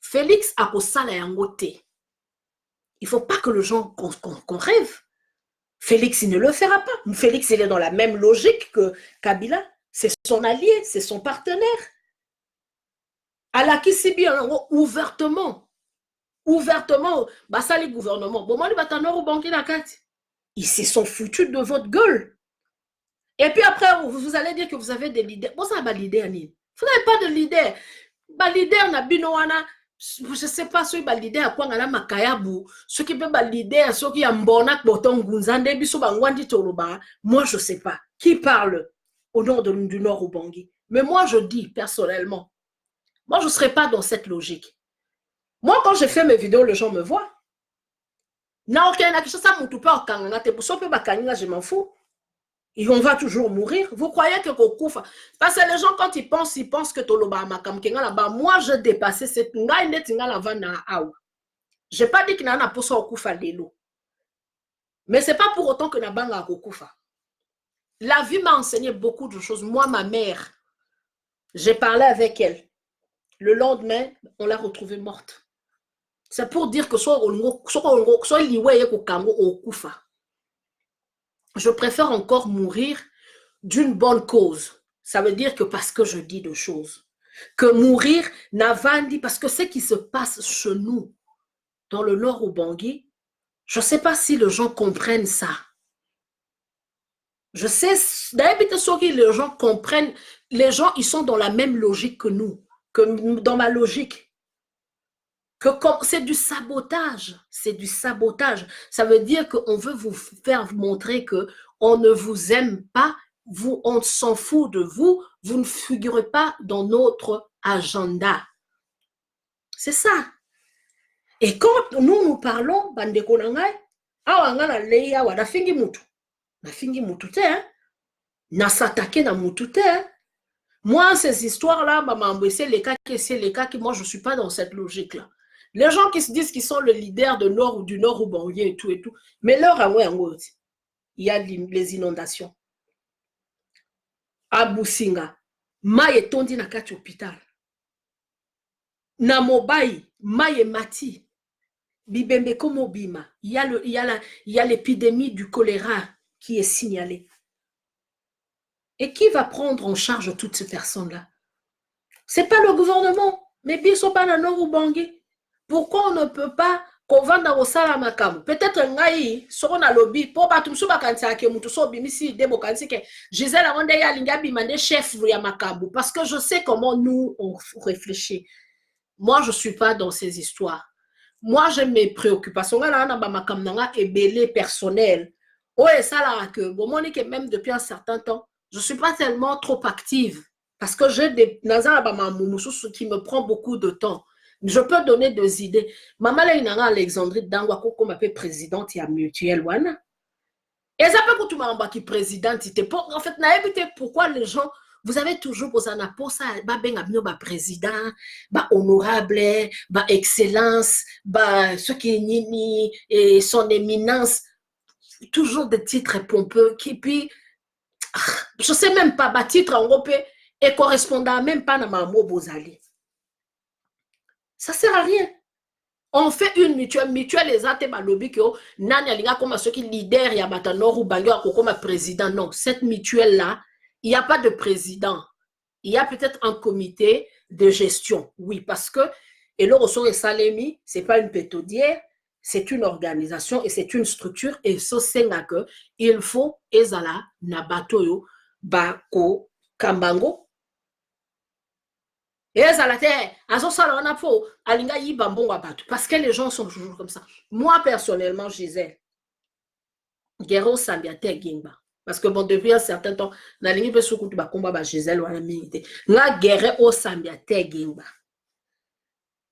Félix a sali angote. Il ne faut pas que les gens qu'on rêve. Félix, il ne le fera pas. Félix, il est dans la même logique que Kabila. C'est son allié, c'est son partenaire. Alaki Sibi, ouvertement. Ouvertement, bah ça les gouvernements. Bon, moi, les batanors au banquier la carte. Ils se sont foutus de votre gueule. Et puis après, vous allez dire que vous avez des leaders. Bon, ça va leader, Nini. Vous n'avez pas de leader. Bah, leader, na binoana. Je ne sais pas si le leader a quoi ngala makayabu. Ceux qui peuvent leader, ceux qui ont bonak boton gunzande biso bangwandi toloba. Moi, je ne sais pas. Qui parle au nom du Nord au Bangui? Mais moi, je dis personnellement, moi, je ne serai pas dans cette logique. Moi, quand je fais mes vidéos, les gens me voient. Non, je m'en fous. Et on va toujours mourir. Vous croyez que Kokoufa... Parce que les gens, quand ils pensent que Toloba Makam Kenga là-bas, moi, je dépassé cette ngaï netinga là-bas na aou. Je n'ai pas dit qu'il y en a pour ça au Koufa l'élo. Mais ce n'est pas pour autant que Nabanga Kokoufa. La vie m'a enseigné beaucoup de choses. Moi, ma mère, j'ai parlé avec elle. Le lendemain, on l'a retrouvée morte. C'est pour dire que je préfère encore mourir d'une bonne cause. Ça veut dire que parce que je dis des choses. Que mourir, Navandi, parce que ce qui se passe chez nous, dans le nord au Bangui, je ne sais pas si les gens comprennent ça. Je sais, d'ailleurs, les gens comprennent, les gens, ils sont dans la même logique que nous, que dans ma logique. C'est du sabotage, c'est du sabotage. Ça veut dire qu'on veut vous faire montrer qu'on ne vous aime pas, on s'en fout de vous, vous ne figurez pas dans notre agenda. C'est ça. Et quand nous parlons, bandeko nangai, awanga na leya wa na fingi mutu. Na fingi mutu te, hein? Na s'attaquer na mutu te, hein? Moi, ces histoires-là, maman, c'est les cas qui, moi, je ne suis pas dans cette logique-là. Les gens qui se disent qu'ils sont le leader de Nord ou du Nord ou Banlieue et tout, mais leur il y a les inondations. À Boussinga, maye tondi na kati hôpital. Na Mobaï, maye mati. Bibembe Komobima, il y a l'épidémie du choléra qui est signalée. Et qui va prendre en charge toutes ces personnes-là? Ce n'est pas le gouvernement, mais Bisopana Nord ou Bangui. Pourquoi on ne peut pas kovanda osala makamu? Peut-être ngai soko na lobby po batu musu bakanisa ke mutu so bimisi debo kanisi ke Gisèle Aronde ya linga bimande chef ya makabu parce que je sais comment nous on réfléchit. Moi je suis pas dans ces histoires. Moi j'ai mes préoccupations là na ba makamu nanga ebele personnel. Ouais, ça là, que bon, moi, que même depuis un certain temps, je ne suis pas tellement trop active parce que j'ai des qui me prend beaucoup de temps. Je peux donner des idées. Maman, là, il y a Alexandrie Dangwa, comme appelle présidente, il y a mutuelle, wana. Et ça peut que tu m'as qui présidente, en fait, pourquoi les gens, vous avez toujours posé un apport, ça, président, honorable, excellence, ce qui est nini, et son éminence, toujours des titres pompeux, qui puis, je ne sais même pas, titre en gros, et correspondant même pas à ma mot Bozali. Ça ne sert à rien. On fait une mutuelle les ate balobi que nani alinga comme ceux qui leader ya batanor ou bango comme président. Non, cette mutuelle là, il n'y a pas de président. Il y a peut-être un comité de gestion. Oui, parce que et le ressort et Salemi, c'est pas une pétodière, c'est une organisation et c'est une structure et ça c'est que il faut ezala nabatoyo bako kambango. Parce que les gens sont toujours comme ça. Moi, personnellement, Gisèle, Guerrero Sambiate Gingba. Parce que bon, depuis un certain temps, na lingi pe sukutu ba komba ba Gisèle wana mingi. Nga Guerrero Sambiate Gingba.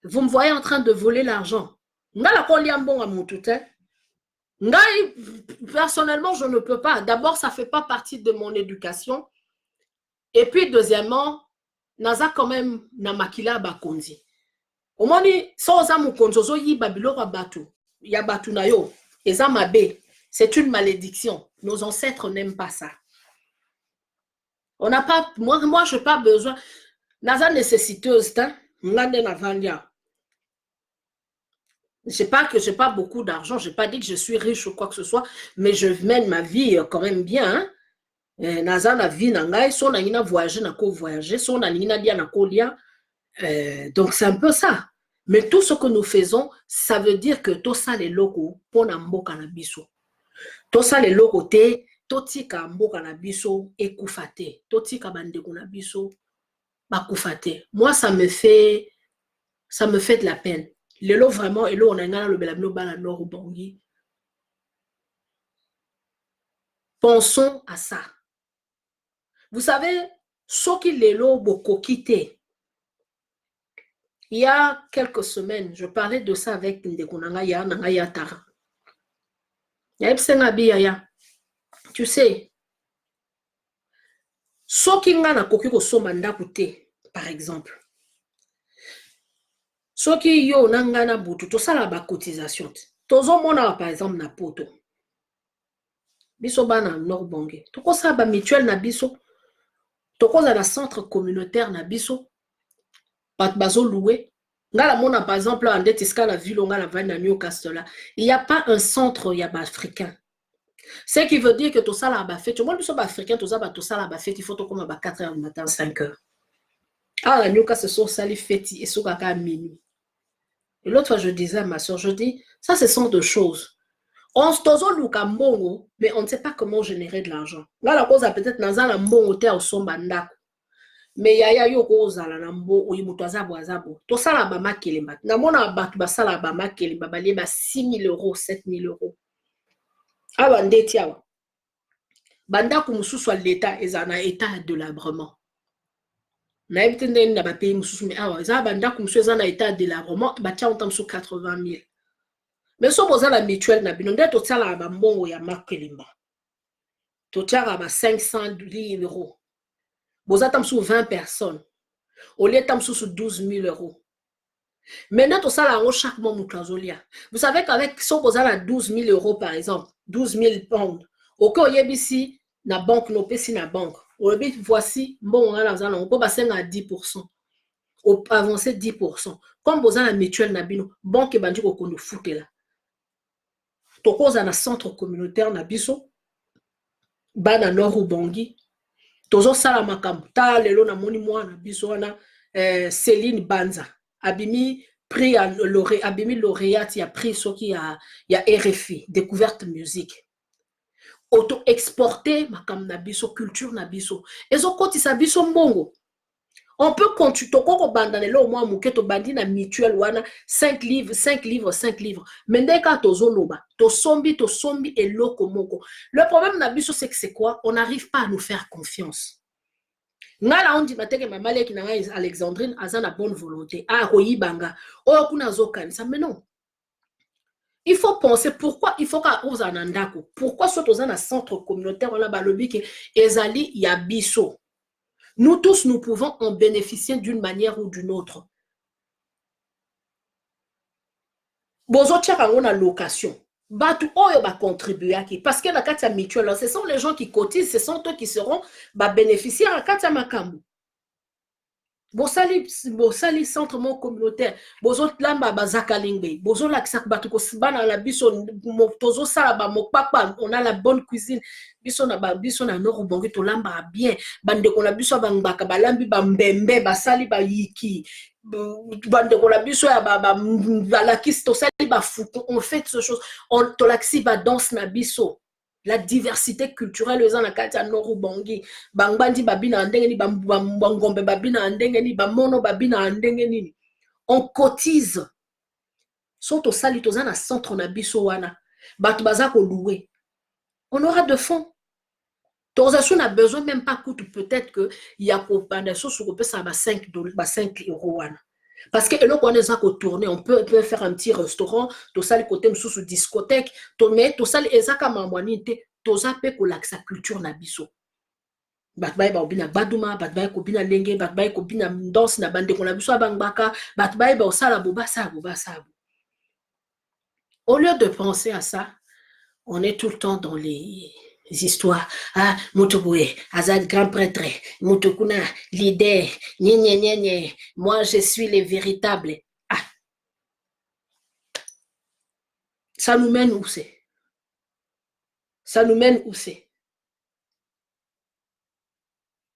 Vous me voyez en train de voler l'argent. Nga la kolia mbonga mutute. Nga, personnellement, je ne peux pas. D'abord, ça ne fait pas partie de mon éducation. Et puis, deuxièmement, naza quand même na makila bakonzi. Omoni so za mukonzo zo yi babilo wa batu. Ya batu na yo. Eza mabe. C'est une malédiction. Nos ancêtres n'aiment pas ça. On n'a pas, moi je n'ai pas besoin. Naza nécessiteuse, ngande na vandia. Je sais pas que j'ai pas beaucoup d'argent. Je n'ai pas dit que je suis riche ou quoi que ce soit, mais je mène ma vie quand même bien. Hein? Naza na vie na ngai, so na ngina voyager na ko voyager, so na ngina dia na ko lia. Donc c'est un peu ça. Mais tout ce que nous faisons, ça veut dire que tout ça les locaux pour mboka na biso. Tout ça les locaux te, totika mboka na biso ekufate. Totika bandeko na biso bakufate. Moi ça me fait de la peine. Le lot vraiment et là on a ngana le belabno bala nord bangi. Pensons à ça. Vous savez, ce qui les lots boko quitté. Il y a quelques semaines, je parlais de ça avec Ndekunangaya Nangaya Tara. Tu sais, ce qui ngana koki ko somanda kute, par exemple. Ce qui yo nangana butu, tout ça la ba cotisation. Tozo mona par exemple na poto. Biso bana Norbonge. Toko sa ba mutuelle na biso. Toko za na centre communautaire na biso. Pat bazo loué. Ngala mona par exemple en Detiska la ville ngala va na Newcastle. Il n'y a pas un centre yaba africain. Ce qui veut dire que tout ça là ba fait. Tout le monde sont africain, tout ça là fait, il faut tout comme ba 4h du matin, 5h. Ah la Newcastle sont sali fêti et sont kaka minuit. Et l'autre fois je disais à ma soeur, je dis ça ce sont deux choses. On se tozo luka mbongo, mais on ne sait pas comment générer de l'argent. Là la cause a peut-être nazala mbongo te au somba ndako. Mais yaya yo kozala na mbo oyi muto azabo azabo to sala ba makelemba na mona batu ba sala ba makelemba ba leba 6 000 euros 7 000 euros awa ndeti awa banda ku mususu wa l'état ezana état de labrement na ebitende na ba pays mususu mais awa za banda ku mususu ezana état de labrement ba tia ontam su 80 000 mais so boza la mutuelle na bino ndeto sala ba mbongo ya makelemba to tia ba 500 euros. Vous êtes sur 20 personnes. Au lieu de sur 12 000 euros. Maintenant, tout ça, là, chaque mois, vous savez qu'avec si vous avez 12 000 euros, par exemple, 12 000 pounds, au cas où il y a ici, la banque, nous payons la banque. Voici, bon, on peut passer à 10%. Au avancer 10%. Comme vous avez la mutuelle, nabino, banque et banque, on nous fout là. Tout cause dans le centre communautaire, nabiso, bana nord ou bangi. Tozo sala makambo ta lelo na moni mwana biso wana Céline Banza abimi prix abimi lauréate ya prix soki ya RFI découverte musique auto exporter makambo na biso culture na biso ezo kotisa biso mbongo On peut continuer, au moins, to bandi na mutuel wana, 5 livres, 5 livres, 5 livres. Mais dès que to sombi, et loko moko. Le problème nabiso, c'est que c'est quoi? On n'arrive pas à nous faire confiance. Ngala on dit que ma malé qui n'a Alexandrine a la bonne volonté. Ah, royibanga. Oh, kuna zokanisa. Mais non. Il faut penser pourquoi il faut qu'aux anandako. Pourquoi soit aux un centre communautaire, on a balobi que ezali yabiso. Nous tous, nous pouvons en bénéficier d'une manière ou d'une autre. Bozo tchaka on a location. Batu oyo ba contribuer parce que la katia mutuelle, ce sont les gens qui cotisent, ce sont eux qui seront bénéficiaires à katia makambu. Bosali centre mon communautaire, bozo lamba bazakalingbe, bozo laksak batu ko sibana la biso tozo sala ba mokpakpa, on a la bonne cuisine, biso na nord bongi to lamba bien, bande ko la biso bangaka balambi ba mbembe basali ba yiki, bande ko la biso ya ba la kisto sali ba fuko, on fait ce chose, on to laksi ba danse na biso. La diversité culturelle les en akatia noru bongi bangbandi babina andengeni bangombe babina andengeni bamono babina andengeni on cotise sont au sali tozana na centre na biso wana batu baza ko louer on aura de fonds tozation a besoin même pas coûte peut-être que ya ko panda so sur peut ça ba 5 euros wana. Parce que là, on est à tourner, on peut faire un petit restaurant, tout ça, le côté sous discothèque, mais tout ça, les akamamwanité, tout ça, peut que sa culture nabiso. Batbaye ba obina baduma, batbaye ko bina lenge, batbaye ko bina danse na bande ko nabiso abangbaka, batbaye ba osala boba sabu. Au lieu de penser à ça, on est tout le temps dans les histoires. Ah, Moutouboue, Azad grand prêtre, Moutoukouna, l'idée, nye. Moi, je suis les véritables. Ah. Ça nous mène où c'est?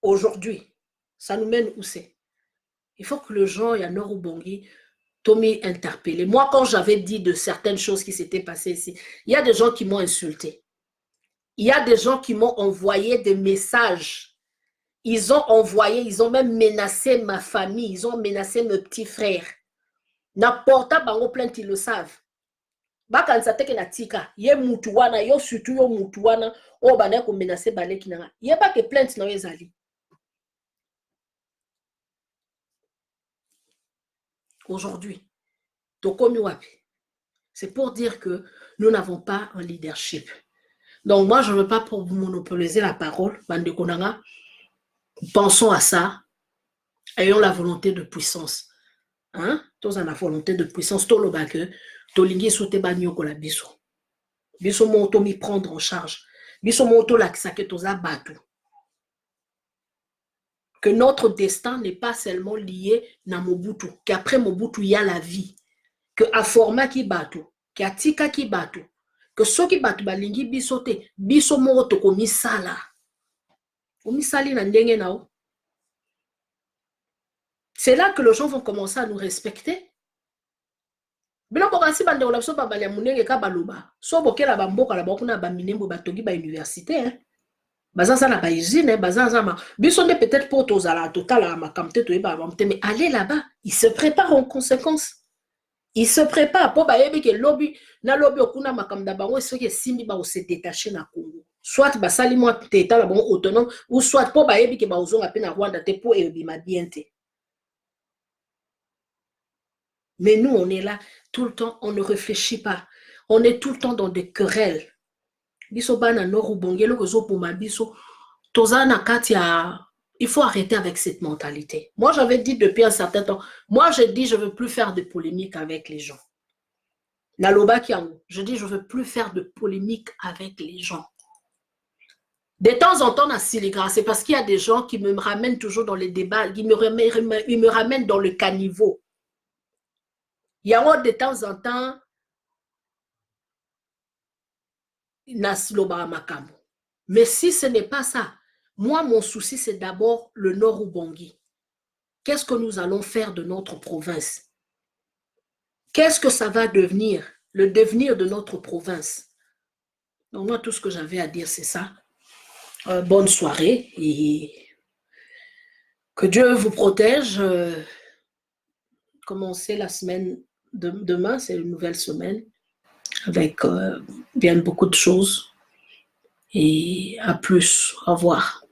Aujourd'hui, ça nous mène où c'est? Il faut que le gens, il y a Norubongi, Tommy interpellé. Moi, quand j'avais dit de certaines choses qui s'étaient passées ici, il y a des gens qui m'ont insulté. Il y a des gens qui m'ont envoyé des messages. Ils ont même menacé ma famille. Ils ont menacé mes petits frères. N'importe bango plainte, ils le savent. Bakan sa teke na tika. Ye mutuwana, yo surtout yo mutuwana. O bana ko menacé bale kinanga. Ye pas que plainte na ezali. Aujourd'hui, tokomi wapi. C'est pour dire que nous n'avons pas un leadership. Donc moi, je ne veux pas pour monopoliser la parole. Bande konanga. Pensons à ça. Ayons la volonté de puissance. Hein? Tous en la volonté de puissance. Tout le bac. Tolingi soute banyo ko la biso. Biso monto mi prendre en charge. Biso monto la kisake toza batu. Que notre destin n'est pas seulement lié na Mobutu. Qu'après Mobutu, il y a la vie. Que a format qui batu. Que a tika qui batu. Que ceux qui batu balingi bisote. Biso monto ko misala. O misali na ndenge nao. C'est là que les gens vont commencer à nous respecter. Bila bokansi bande ola so babali ya munenge ka baloba. So bokela bamboka la bokuna ba minembo batongi ba université hein. Bazaza na ba usine bazaza ma biso nde peut-être pour tozala total ma kamte to eba bamte mais allez là-bas, ils se préparent en conséquence. Ils se préparent pour ba yebi ke lobby na lobby okuna makamda bango so ke simbi ba se détacher na Congo. Soit ba sali moi teta la bon autonome ou soit pour ba yebi ke ba ozonga pe na Rwanda te pour ebi ma bienté. Mais nous, on est là tout le temps, on ne réfléchit pas. On est tout le temps dans des querelles. Il faut arrêter avec cette mentalité. Moi, j'avais dit depuis un certain temps, moi, j'ai dit, je ne veux plus faire de polémique avec les gens. Je dis, je ne veux plus faire de polémique avec les gens. De temps en temps, c'est parce qu'il y a des gens qui me ramènent toujours dans les débats, ils me ramènent dans le caniveau. Il y a de temps en temps, mais si ce n'est pas ça, moi, mon souci, c'est d'abord le Nord Ubangi. Qu'est-ce que nous allons faire de notre province? Qu'est-ce que ça va devenir, le devenir de notre province? Donc, moi, tout ce que j'avais à dire, c'est ça. Bonne soirée et Que Dieu vous protège. Commencez la semaine de demain, c'est une nouvelle semaine avec bien beaucoup de choses. Et à plus. Au revoir.